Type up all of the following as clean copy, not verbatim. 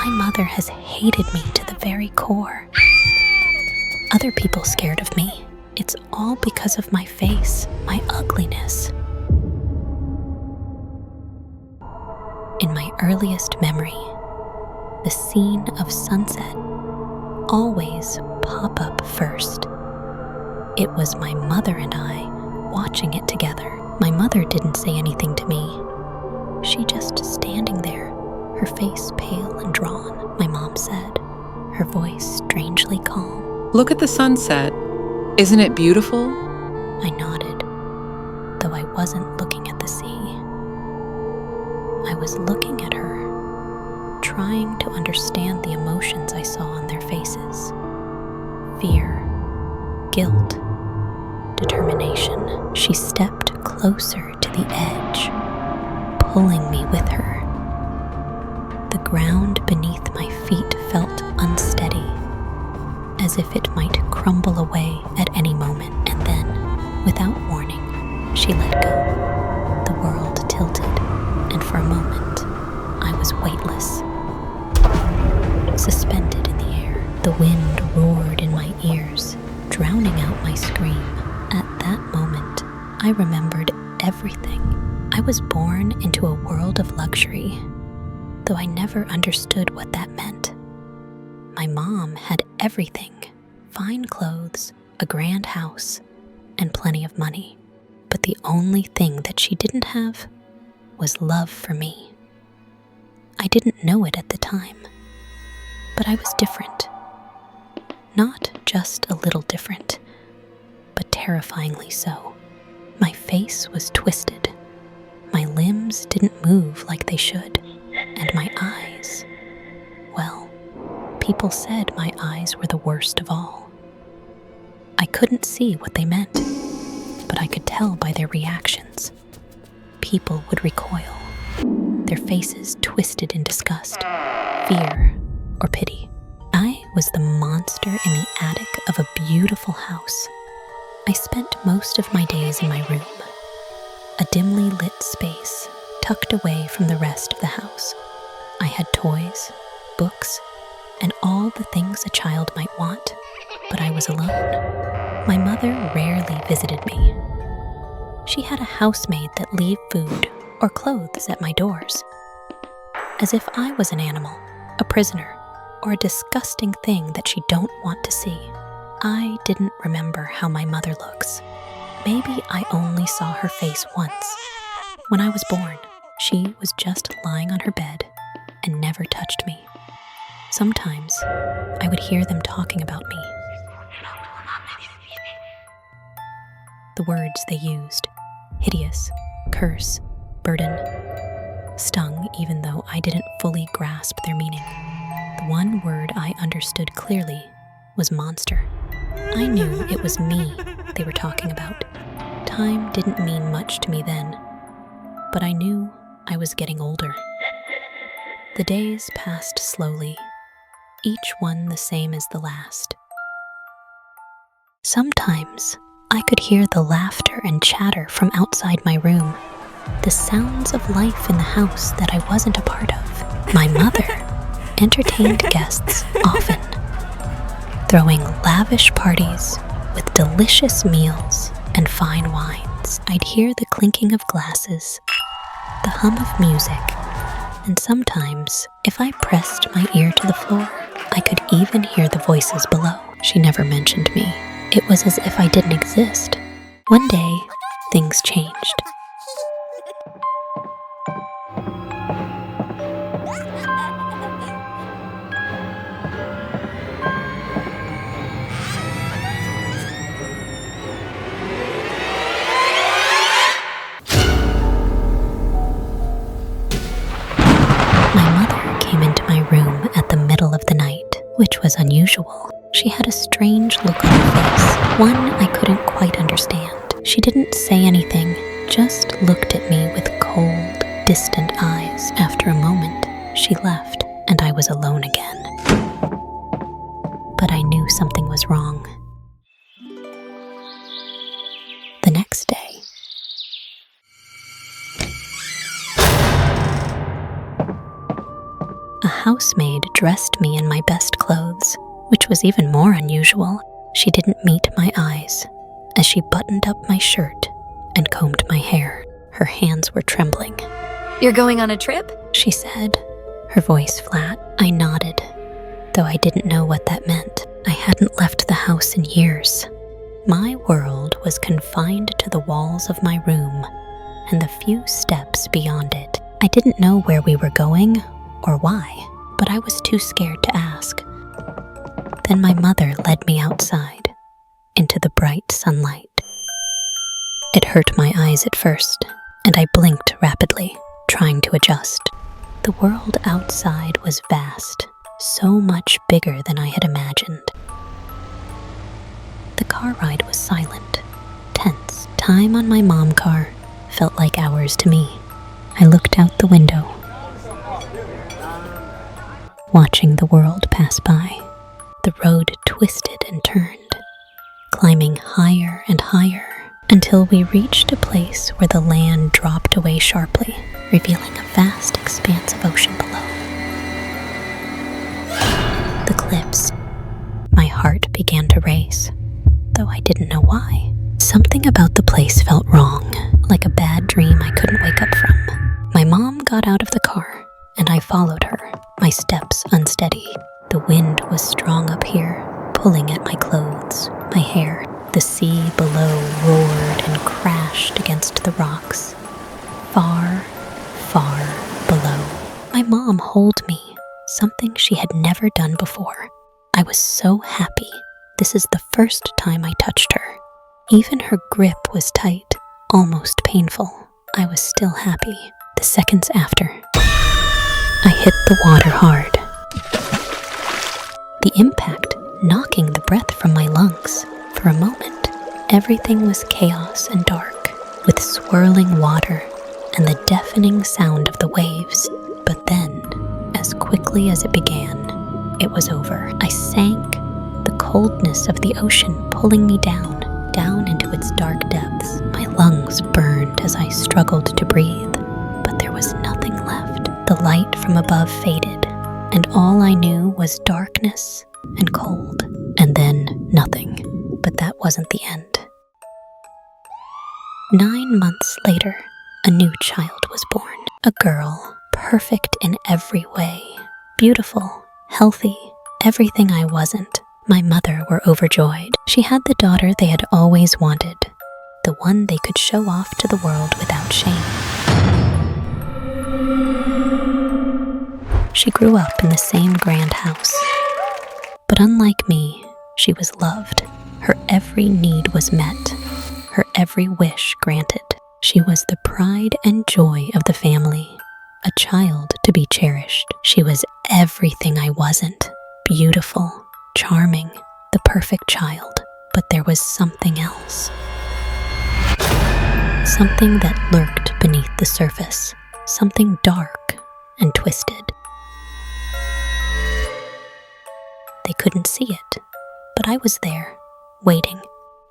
My mother has hated me to the very core. Other people scared of me. It's all because of my face, my ugliness. In my earliest memory, the scene of sunset always pop up first. It was my mother and I watching it together. My mother didn't say anything to me. She just standing there, her face pale and drawn, my mom said, her voice strangely calm. Look at the sunset. Isn't it beautiful? I nodded, though I wasn't looking at the sea. I was looking at her, trying to understand the emotions I saw on their faces. Fear, guilt, determination. She stepped closer to the edge, pulling me with her. The ground beneath my feet felt unsteady, as if it might crumble away at any moment, and then, without warning, she let go. The world tilted, and for a moment, I was weightless, suspended in the air. The wind roared in my ears, drowning out my scream. At that moment, I remembered everything. I was born into a world of luxury, though I never understood what that meant. My mom had everything: fine clothes, a grand house, and plenty of money. But the only thing that she didn't have was love for me. I didn't know it at the time, but I was different. Not just a little different, but terrifyingly so. My face was twisted. My limbs didn't move like they should, and my eyes, well, people said my eyes were the worst of all. I couldn't see what they meant, but I could tell by their reactions. People would recoil, their faces twisted in disgust, fear, or pity. I was the monster in the attic of a beautiful house. I spent most of my days in my room, a dimly lit space tucked away from the rest of the house. I had toys, books, and all the things a child might want, but I was alone. My mother rarely visited me. She had a housemaid that left food or clothes at my doors, as if I was an animal, a prisoner, or a disgusting thing that she don't want to see. I didn't remember how my mother looks. Maybe I only saw her face once. When I was born, she was just lying on her bed and never touched me. Sometimes I would hear them talking about me. The words they used, hideous, curse, burden, stung even though I didn't fully grasp their meaning. The one word I understood clearly was monster. I knew it was me they were talking about. Time didn't mean much to me then, but I knew I was getting older. The days passed slowly, each one the same as the last. Sometimes I could hear the laughter and chatter from outside my room, the sounds of life in the house that I wasn't a part of. My mother entertained guests often, throwing lavish parties with delicious meals and fine wines. I'd hear the clinking of glasses, the hum of music, and sometimes, if I pressed my ear to the floor, I could even hear the voices below. She never mentioned me. It was as if I didn't exist. One day, things changed. Of the night, which was unusual. She had a strange look on her face, one I couldn't quite understand. She didn't say anything, just looked at me with cold, distant eyes. After a moment, she left, and I was alone again. But I knew something was wrong. The next day, A housemaid dressed me in my best clothes, which was even more unusual. She didn't meet my eyes as she buttoned up my shirt and combed my hair. Her hands were trembling. "You're going on a trip?" She said, her voice flat. I nodded, though I didn't know what that meant. I hadn't left the house in years. My world was confined to the walls of my room and the few steps beyond it. I didn't know where we were going or why, but I was too scared to ask. Then my mother led me outside, into the bright sunlight. It hurt my eyes at first, and I blinked rapidly, trying to adjust. The world outside was vast, so much bigger than I had imagined. The car ride was silent, tense. Time on my mom car felt like hours to me. I looked out the window, watching the world pass by. The road twisted and turned, climbing higher and higher until we reached a place where the land dropped away sharply, revealing a vast expanse of ocean below. The cliffs. My heart began to race, though I didn't know why. Something about the place felt wrong, like a bad dream I couldn't wake up from. My mom got out of the car, and I followed her, my steps unsteady. The wind was strong up here, pulling at my clothes, my hair. The sea below roared and crashed against the rocks, far, far below. My mom held me, something she had never done before. I was so happy. This is the first time I touched her. Even her grip was tight, almost painful. I was still happy. The seconds after, I hit the water hard. The impact knocking the breath from my lungs. For a moment, everything was chaos and dark, with swirling water and the deafening sound of the waves. But then, as quickly as it began, it was over. I sank, the coldness of the ocean pulling me down into its dark depths. My lungs burned as I struggled to breathe, but there was nothing left. The light from above faded, and all I knew was darkness and cold, and then nothing. But that wasn't the end. 9 months later, a new child was born. A girl, perfect in every way. Beautiful, healthy, everything I wasn't. My mother were overjoyed. She had the daughter they had always wanted, the one they could show off to the world without shame. She grew up in the same grand house. But unlike me, she was loved. Her every need was met, her every wish granted. She was the pride and joy of the family, a child to be cherished. She was everything I wasn't, beautiful, charming, the perfect child. But there was something else. Something that lurked beneath the surface, something dark and twisted. They couldn't see it, but I was there, waiting.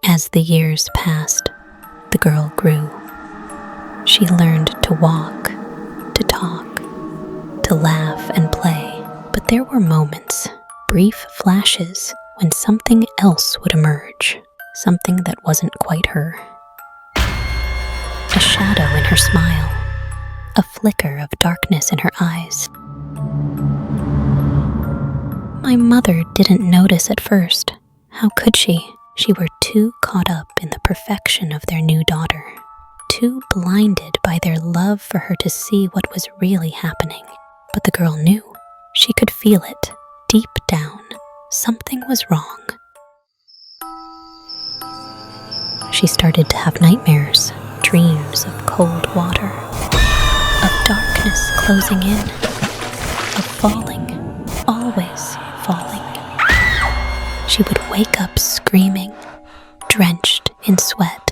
As the years passed, the girl grew. She learned to walk, to talk, to laugh and play. But there were moments, brief flashes, when something else would emerge, something that wasn't quite her. A shadow in her smile, a flicker of darkness in her eyes. My mother didn't notice at first. How could she? She were too caught up in the perfection of their new daughter, too blinded by their love for her to see what was really happening. But the girl knew. She could feel it, deep down. Something was wrong. She started to have nightmares, dreams of cold water, of darkness closing in, of falling, always falling. She would wake up screaming, drenched in sweat.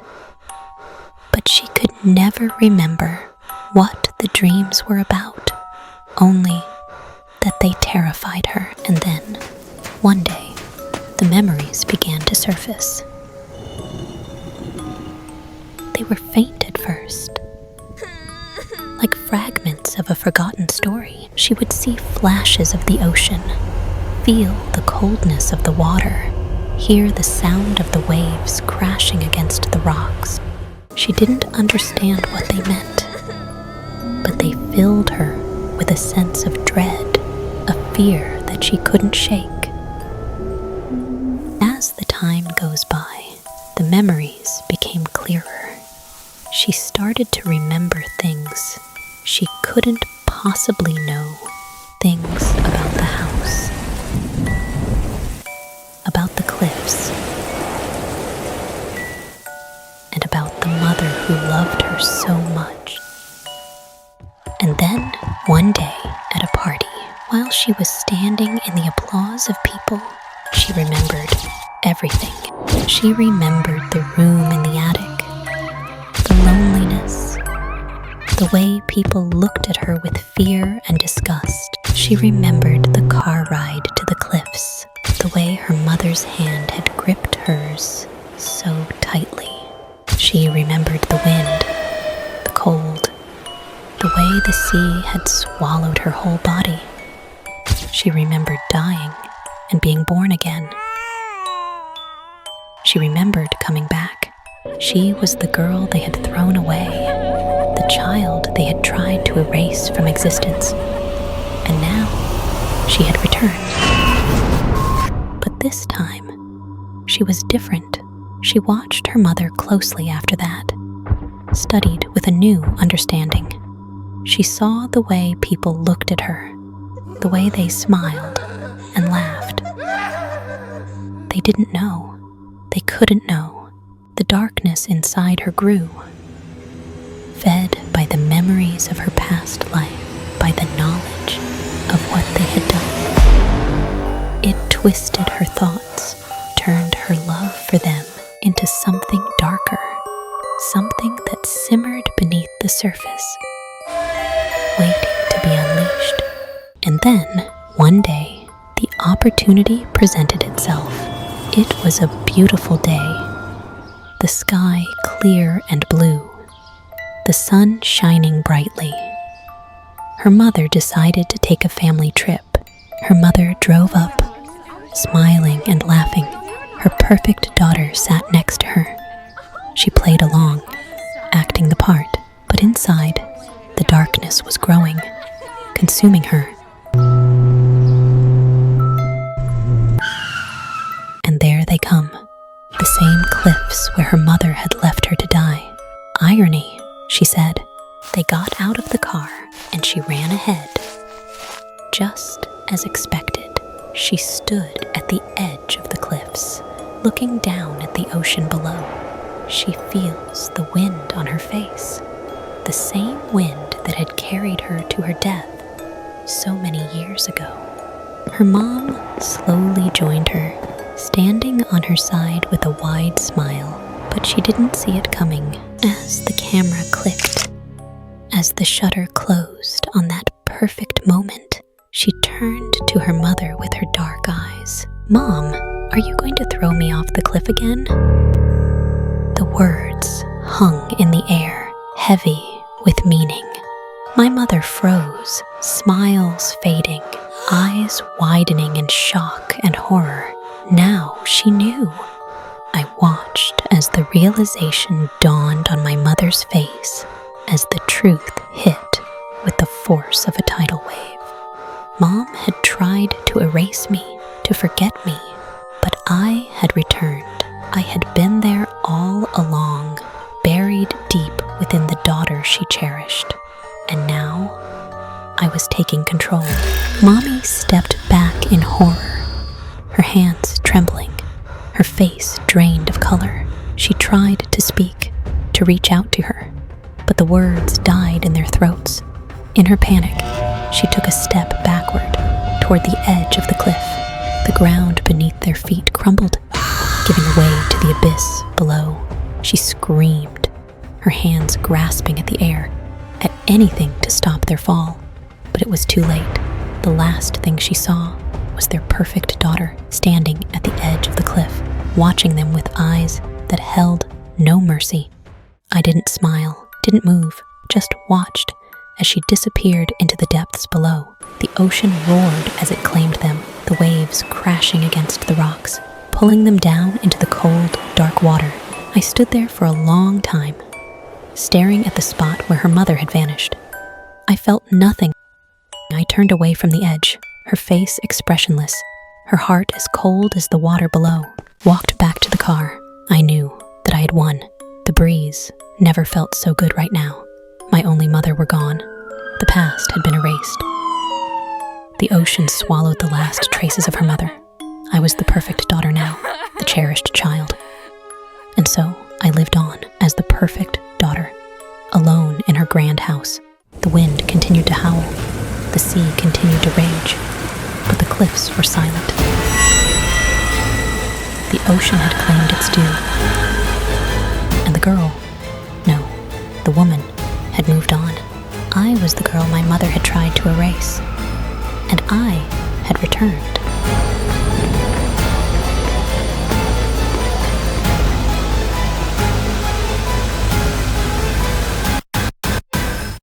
But she could never remember what the dreams were about, only that they terrified her. And then, one day, the memories began to surface. They were faint at first, like fragments visions of a forgotten story. She would see flashes of the ocean, feel the coldness of the water, hear the sound of the waves crashing against the rocks. She didn't understand what they meant, but they filled her with a sense of dread, a fear that she couldn't shake. As the time goes by, the memories became clearer. She started to remember things she couldn't possibly know, things about the house, about the cliffs, and about the mother who loved her so much. And then, one day, at a party, while she was standing in the applause of people, she remembered everything. She remembered the room in the attic, the loneliness, the way people looked at her with fear and disgust. She remembered the car ride to the cliffs, the way her mother's hand had gripped hers so tightly. She remembered the wind, the cold, the way the sea had swallowed her whole body. She remembered dying and being born again. She remembered coming back. She was the girl they had thrown away, the child they had tried to erase from existence. And now she had returned. But this time, she was different. She watched her mother closely after that, studied with a new understanding. She saw the way people looked at her, the way they smiled and laughed. They didn't know. They couldn't know. The darkness inside her grew, fed by the memories of her past life, by the knowledge of what they had done. It twisted her thoughts, turned her love for them into something darker, something that simmered beneath the surface, waiting to be unleashed. And then, one day, the opportunity presented itself. It was a beautiful day. The sky clear and blue, the sun shining brightly. Her mother decided to take a family trip. Her mother drove up, smiling and laughing. Her perfect daughter sat next to her. She played along, acting the part, but inside, the darkness was growing, consuming her. And there they come, the same cliffs where her mother had left her to die. Irony, she said. They got out of the car and she ran ahead. Just as expected, she stood at the edge of the cliffs, looking down at the ocean below. She feels the wind on her face, the same wind that had carried her to her death so many years ago. Her mom slowly joined her, standing on her side with a wide smile, but she didn't see it coming. As the camera clicked, as the shutter closed on that perfect moment, she turned to her mother with her dark eyes. "Mom, are you going to throw me off the cliff again?" The words hung in the air, heavy with meaning. My mother froze, smiles fading, eyes widening in shock and horror. Now she knew. I watched as the realization dawned on my mother's face, as the truth hit with the force of a tidal wave. Mom had tried to erase me, to forget me, but I had returned. I had been there all along, buried deep within the daughter she cherished. And now, I was taking control. Mommy stepped back in horror, her hands trembling, her face drained of color. She tried to speak, to reach out to her, but the words died in their throats. In her panic, she took a step backward, toward the edge of the cliff. The ground beneath their feet crumbled, giving way to the abyss below. She screamed, her hands grasping at the air, at anything to stop their fall. But it was too late. The last thing she saw was their perfect daughter standing at the edge of the cliff, watching them with eyes that held no mercy. I didn't smile, didn't move, just watched as she disappeared into the depths below. The ocean roared as it claimed them, the waves crashing against the rocks, pulling them down into the cold, dark water. I stood there for a long time, staring at the spot where her mother had vanished. I felt nothing. I turned away from the edge, her face expressionless, her heart as cold as the water below. Walked back to the car. I knew that I had won. The breeze never felt so good right now. My only mother were gone. The past had been erased. The ocean swallowed the last traces of her mother. I was the perfect daughter now, the cherished child. And so I lived on as the perfect daughter, alone in her grand house. The wind continued to howl. The sea continued to rage, but the cliffs were silent. The ocean had claimed its due. And the girl, no, the woman, had moved on. I was the girl my mother had tried to erase. And I had returned.